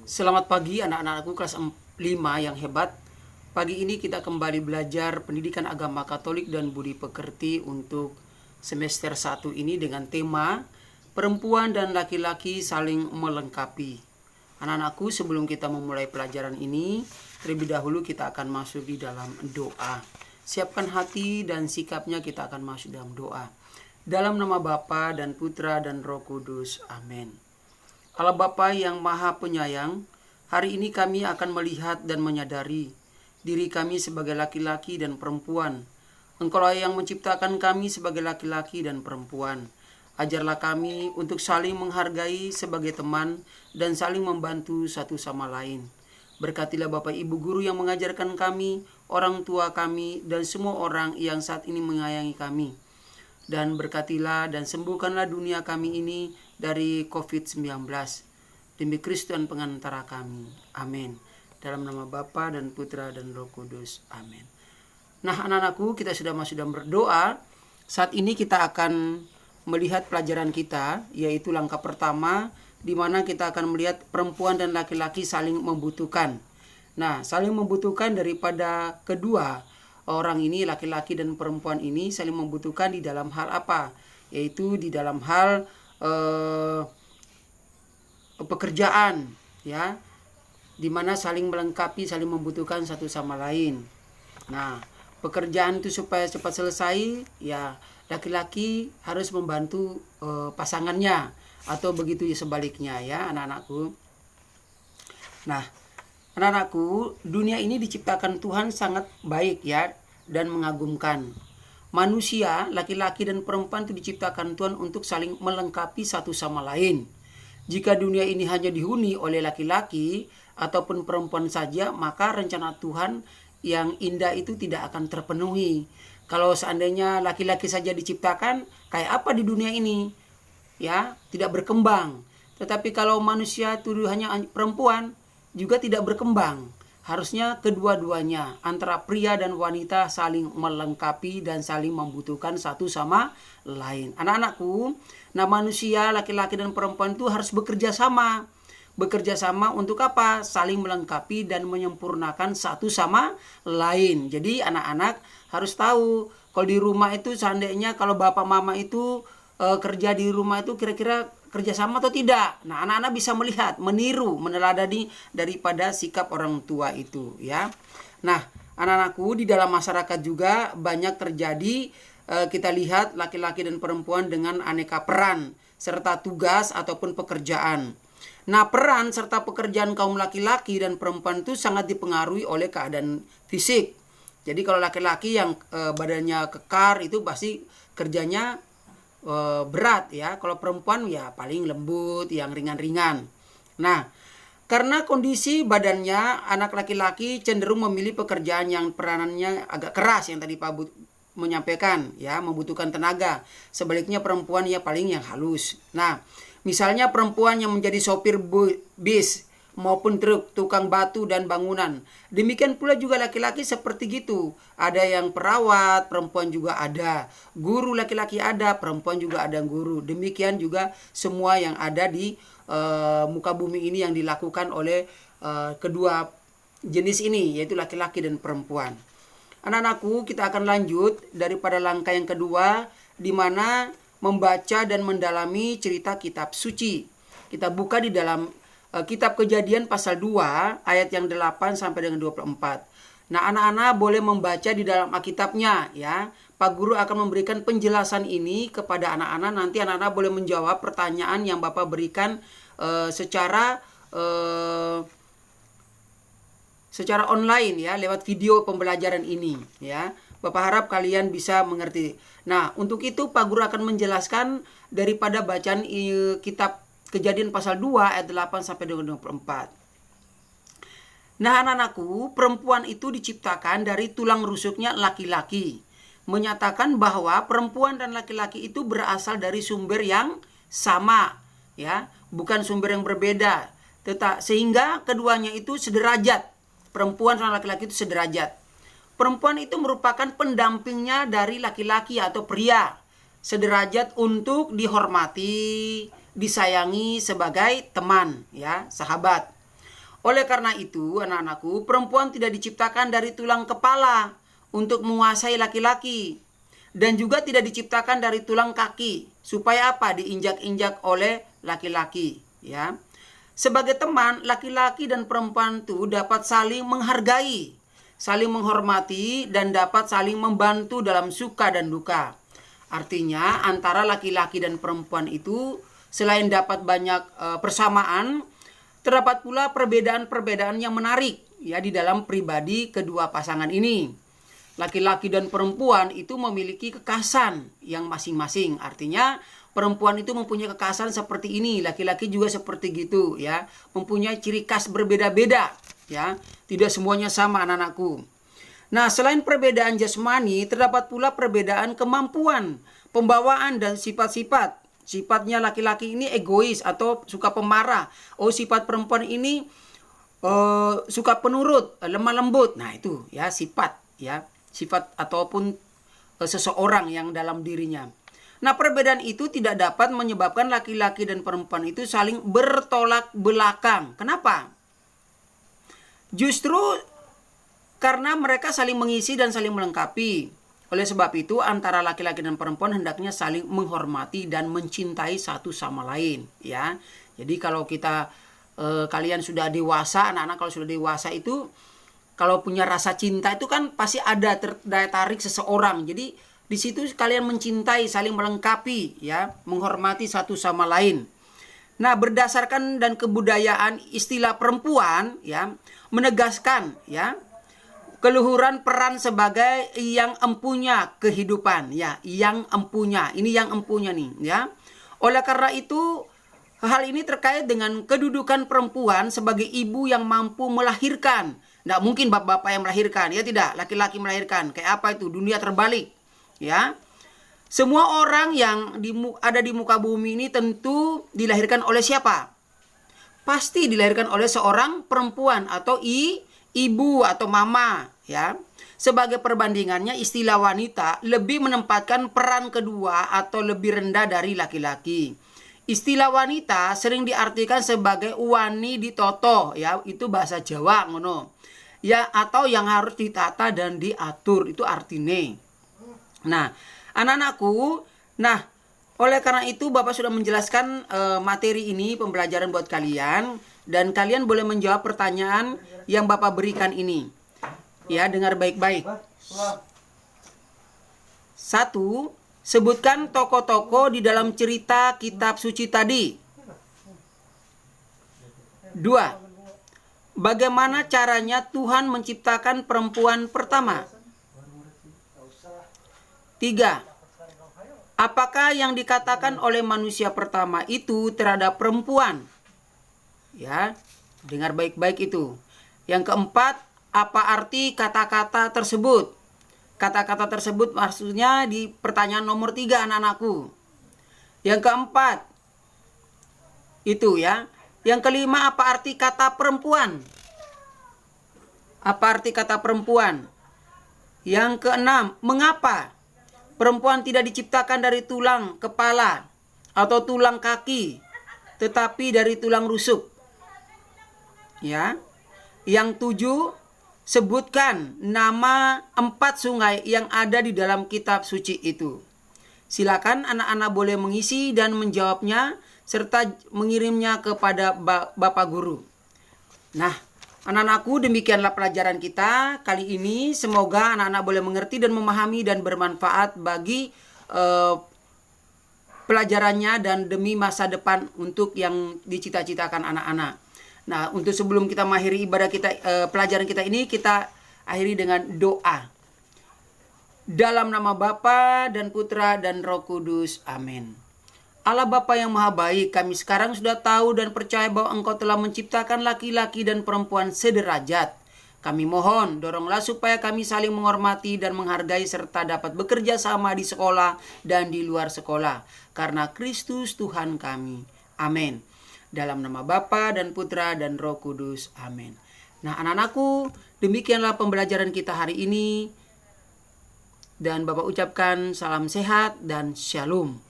Selamat pagi anak-anakku kelas 5 yang hebat. Pagi ini kita kembali belajar pendidikan agama Katolik dan budi pekerti untuk semester 1 ini dengan tema perempuan dan laki-laki saling melengkapi. Anak-anakku, sebelum kita memulai pelajaran ini, terlebih dahulu kita akan masuk di dalam doa. Siapkan hati dan sikapnya, kita akan masuk dalam doa. Dalam nama Bapa dan Putra dan Roh Kudus. Amin. Allah Bapa yang Maha Penyayang, hari ini kami akan melihat dan menyadari diri kami sebagai laki-laki dan perempuan. Engkaulah yang menciptakan kami sebagai laki-laki dan perempuan. Ajarlah kami untuk saling menghargai sebagai teman dan saling membantu satu sama lain. Berkatilah Bapak Ibu Guru yang mengajarkan kami, orang tua kami, dan semua orang yang saat ini menyayangi kami. Dan berkatilah dan sembuhkanlah dunia kami ini dari COVID-19. Demi Kristus dan pengantara kami. Amin. Dalam nama Bapa dan Putra dan Roh Kudus. Amin. Nah, anak-anakku, kita sudah masuk dalam berdoa. Saat ini kita akan melihat pelajaran kita, yaitu langkah pertama, di mana kita akan melihat perempuan dan laki-laki saling membutuhkan. Nah, saling membutuhkan daripada kedua orang ini, laki-laki dan perempuan ini saling membutuhkan di dalam hal apa? Yaitu di dalam hal pekerjaan, ya, dimana saling melengkapi, saling membutuhkan satu sama lain. Nah, pekerjaan itu supaya cepat selesai, ya laki-laki harus membantu pasangannya, atau begitu sebaliknya, ya anak-anakku. Nah, anak-anakku, dunia ini diciptakan Tuhan sangat baik, ya, dan mengagumkan. Manusia, laki-laki dan perempuan itu diciptakan Tuhan untuk saling melengkapi satu sama lain. Jika dunia ini hanya dihuni oleh laki-laki ataupun perempuan saja, maka rencana Tuhan yang indah itu tidak akan terpenuhi. Kalau seandainya laki-laki saja diciptakan, kayak apa di dunia ini? Ya, tidak berkembang. Tetapi kalau manusia itu hanya perempuan, juga tidak berkembang. Harusnya kedua-duanya, antara pria dan wanita, saling melengkapi dan saling membutuhkan satu sama lain. Anak-anakku, nah manusia, laki-laki dan perempuan itu harus bekerja sama. Bekerja sama untuk apa? Saling melengkapi dan menyempurnakan satu sama lain. Jadi anak-anak harus tahu, kalau di rumah itu seandainya kalau bapak mama itu kerja di rumah itu kira-kira kerjasama atau tidak. Nah, anak-anak bisa melihat, meniru, meneladani daripada sikap orang tua itu, ya. Nah, anak-anakku, di dalam masyarakat juga banyak terjadi, kita lihat laki-laki dan perempuan dengan aneka peran serta tugas ataupun pekerjaan. Nah, peran serta pekerjaan kaum laki-laki dan perempuan itu sangat dipengaruhi oleh keadaan fisik. Jadi kalau laki-laki yang badannya kekar itu pasti kerjanya berat, ya. Kalau perempuan ya paling lembut, yang ringan-ringan. Nah, karena kondisi badannya, anak laki-laki cenderung memilih pekerjaan yang peranannya agak keras, yang tadi Pak Bu menyampaikan, ya, membutuhkan tenaga. Sebaliknya perempuan ya paling yang halus. Nah, misalnya perempuan yang menjadi sopir bis maupun truk, tukang batu dan bangunan. Demikian pula juga laki-laki seperti gitu. Ada yang perawat, perempuan juga ada. Guru laki-laki ada, perempuan juga ada guru. Demikian juga semua yang ada di muka bumi ini yang dilakukan oleh kedua jenis ini, yaitu laki-laki dan perempuan. Anak-anakku, kita akan lanjut daripada langkah yang kedua, di mana membaca dan mendalami cerita kitab suci. Kita buka di dalam Kitab Kejadian pasal 2 ayat yang 8 sampai dengan 24. Nah, anak-anak boleh membaca di dalam Alkitabnya, ya. Pak Guru akan memberikan penjelasan ini kepada anak-anak. Nanti anak-anak boleh menjawab pertanyaan yang Bapak berikan secara online, ya, lewat video pembelajaran ini, ya. Bapak harap kalian bisa mengerti. Nah, untuk itu Pak Guru akan menjelaskan daripada bacaan kitab Kejadian pasal 2 ayat 8 sampai dengan 24. Nah, anak-anakku, perempuan itu diciptakan dari tulang rusuknya laki-laki. Menyatakan bahwa perempuan dan laki-laki itu berasal dari sumber yang sama, ya, bukan sumber yang berbeda. Sehingga keduanya itu sederajat. Perempuan dan laki-laki itu sederajat. Perempuan itu merupakan pendampingnya dari laki-laki atau pria. Sederajat untuk dihormati, disayangi sebagai teman, ya, sahabat. Oleh karena itu, anak-anakku, perempuan tidak diciptakan dari tulang kepala untuk menguasai laki-laki. Dan juga tidak diciptakan dari tulang kaki. Supaya apa? Diinjak-injak oleh laki-laki. Ya. Sebagai teman, laki-laki dan perempuan itu dapat saling menghargai, saling menghormati, dan dapat saling membantu dalam suka dan duka. Artinya, antara laki-laki dan perempuan itu, selain dapat banyak persamaan, terdapat pula perbedaan-perbedaan yang menarik ya di dalam pribadi kedua pasangan ini. Laki-laki dan perempuan itu memiliki kekhasan yang masing-masing. Artinya perempuan itu mempunyai kekhasan seperti ini, laki-laki juga seperti gitu ya, mempunyai ciri khas berbeda-beda ya. Tidak semuanya sama anak-anakku. Nah, selain perbedaan jasmani, terdapat pula perbedaan kemampuan, pembawaan dan sifat-sifat. Sifatnya laki-laki ini egois atau suka pemarah. Oh, sifat perempuan ini suka penurut, lemah lembut. Nah, itu ya sifat ya, sifat ataupun seseorang yang dalam dirinya. Nah, perbedaan itu tidak dapat menyebabkan laki-laki dan perempuan itu saling bertolak belakang. Kenapa? Justru karena mereka saling mengisi dan saling melengkapi. Oleh sebab itu, antara laki-laki dan perempuan hendaknya saling menghormati dan mencintai satu sama lain, ya. Jadi kalau kita kalian sudah dewasa, anak-anak kalau sudah dewasa itu kalau punya rasa cinta itu kan pasti ada daya tarik seseorang. Jadi di situ kalian mencintai, saling melengkapi, ya, menghormati satu sama lain. Nah, berdasarkan dan kebudayaan istilah perempuan, ya, menegaskan, ya, keluhuran peran sebagai yang empunya kehidupan, ya, yang empunya. Ini yang empunya nih, ya. Oleh karena itu, hal ini terkait dengan kedudukan perempuan sebagai ibu yang mampu melahirkan. Nggak mungkin bapak-bapak yang melahirkan, ya tidak, laki-laki melahirkan. Kayak apa itu? Dunia terbalik, ya. Semua orang yang ada di muka bumi ini tentu dilahirkan oleh siapa? Pasti dilahirkan oleh seorang perempuan atau ibu atau mama, ya. Sebagai perbandingannya, istilah wanita lebih menempatkan peran kedua atau lebih rendah dari laki-laki. Istilah wanita sering diartikan sebagai wani ditoto, ya, itu bahasa Jawa ngono. Ya, atau yang harus ditata dan diatur, itu artinya. Nah, anak-anakku, nah, oleh karena itu Bapak sudah menjelaskan materi ini, pembelajaran buat kalian. Dan kalian boleh menjawab pertanyaan yang Bapak berikan ini. Ya, dengar baik-baik. 1. Sebutkan tokoh-tokoh di dalam cerita kitab suci tadi. 2. Bagaimana caranya Tuhan menciptakan perempuan pertama? 3. Apakah yang dikatakan oleh manusia pertama itu terhadap perempuan? Ya, dengar baik-baik itu. Yang keempat, apa arti kata-kata tersebut? Kata-kata tersebut maksudnya di pertanyaan nomor 3, anak-anakku. Yang keempat, itu ya. Yang kelima, apa arti kata perempuan? Apa arti kata perempuan? Yang keenam, mengapa perempuan tidak diciptakan dari tulang kepala atau tulang kaki, tetapi dari tulang rusuk? Ya. Yang 7, sebutkan nama 4 sungai yang ada di dalam kitab suci itu. Silakan anak-anak boleh mengisi dan menjawabnya serta mengirimnya kepada Bapak Guru. Nah, anak-anakku, demikianlah pelajaran kita kali ini. Semoga anak-anak boleh mengerti dan memahami dan bermanfaat bagi pelajarannya dan demi masa depan untuk yang dicita-citakan anak-anak. Nah, untuk sebelum kita mengakhiri ibadah kita, pelajaran kita ini, kita akhiri dengan doa. Dalam nama Bapa dan Putra dan Roh Kudus. Amin. Allah Bapa yang Maha Baik, kami sekarang sudah tahu dan percaya bahwa Engkau telah menciptakan laki-laki dan perempuan sederajat. Kami mohon, doronglah supaya kami saling menghormati dan menghargai serta dapat bekerja sama di sekolah dan di luar sekolah. Karena Kristus Tuhan kami. Amin. Dalam nama Bapa dan Putra dan Roh Kudus. Amin. Nah, anak-anakku, demikianlah pembelajaran kita hari ini. Dan Bapak ucapkan salam sehat dan shalom.